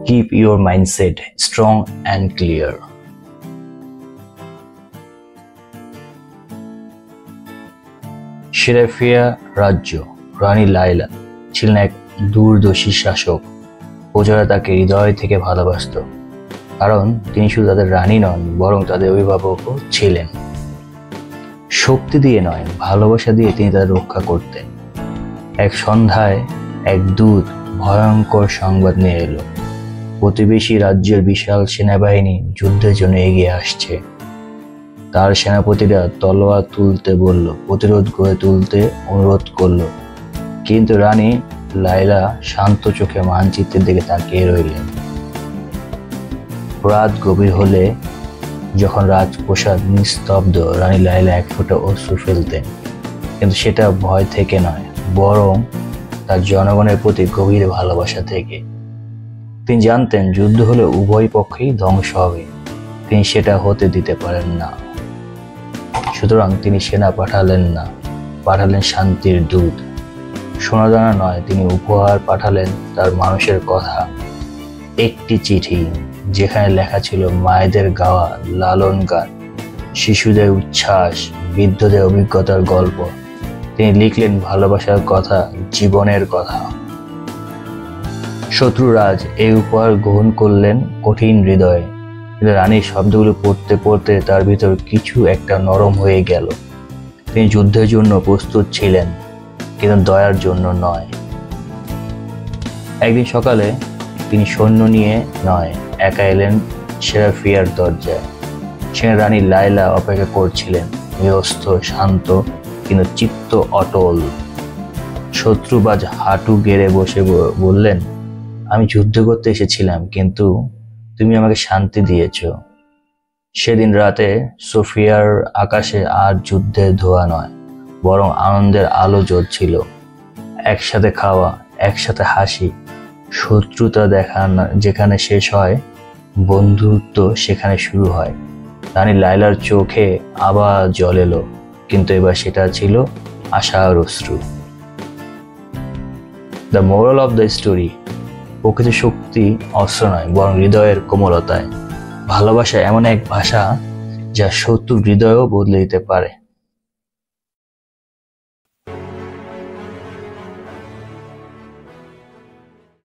Keep your mindset strong and clear. সেরাফিয়া রাজ্য রানী লায়লা ছিলেন এক দূরদর্শী শাসক। প্রজারা তাকে হৃদয় থেকে ভালোবাসত, কারণ তিনি শুধু তাদের রানী নন, বরং তাদের অভিভাবকও ছিলেন। শক্তি দিয়ে নয়, ভালোবাসা দিয়ে তিনি তাদের রক্ষা করতেন। এক সন্ধ্যায় এক দূত ভয়ঙ্কর সংবাদ নিয়ে এলো। প্রতিবেশী রাজ্যের বিশাল সেনাবাহিনী যুদ্ধের জন্য এগিয়ে আসছে। তার সেনাপতিরা তলোয়ার তুলতে বলল, প্রতিরোধ গড়ে তুলতে অনুরোধ করল। কিন্তু রানী লায়লা শান্ত চোখে মানচিত্রের দিকে তাকিয়ে রইলেন। রাত গভীর হলে, যখন রাজপ্রাসাদ নিস্তব্ধ, রানী লায়লা এক ফোঁটা অশ্রু ফেলতেন, কিন্তু সেটা ভয় থেকে নয়, বরং তার জনগণের প্রতি গভীর ভালোবাসা থেকে। তিনি জানতেন যুদ্ধ হলে উভয় পক্ষেই ধ্বংস হবে, তিনি সেটা হতে দিতে পারেন না। সুতরাং তিনি সেনা পাঠালেন না, পাঠালেন শান্তির দূত। সোনাদানা নয়, তিনি উপহার পাঠালেন তার মানুষের কথা। একটি চিঠি, যেখানে লেখা ছিল মায়েদের গাওয়া লালন গান, শিশুদের উচ্ছ্বাস, বৃদ্ধদের অভিজ্ঞতার গল্প। তিনি লিখলেন ভালোবাসার কথা, জীবনের কথা। শত্রুরাজ এই উপহার গ্রহণ করলেন কঠিন হৃদয়ে, কিন্তু রানীর শব্দগুলো পড়তে পড়তে তার ভিতর কিছু একটা নরম হয়ে গেল। তিনি যুদ্ধের জন্য প্রস্তুত ছিলেন, কিন্তু দয়ার জন্য নয়। একদিন সকালে তিনি সৈন্য নিয়ে নয়, একা এলেন সেরাফিয়ার দরজায়। সেখানে রানী লায়লা অপেক্ষা করছিলেন, নিরস্ত, শান্ত, কিন্তু চিত্ত অটল। শত্রুবাজ হাঁটু গেড়ে বসে বললেন, আমি যুদ্ধ করতে এসেছিলাম, কিন্তু তুমি আমাকে শান্তি দিয়েছ। সেদিন রাতে সোফিয়ার আকাশে আর যুদ্ধের ধোঁয়া নয়, বরং আনন্দের আলো জ্বলছিল। একসাথে খাওয়া, একসাথে হাসি। শত্রুতা যেখানে শেষ হয়, বন্ধুত্ব সেখানে শুরু হয়। রানী লায়লার চোখে আবার জল এলো, কিন্তু এবার সেটা ছিল আশার অশ্রু। The moral of the story: প্রকৃত শক্তি অস্ত্র নয়, বরং হৃদয়ের কোমলতায়। ভালোবাসা এমন এক ভাষা যা শত্রুর হৃদয়ও বদলে দিতে পারে।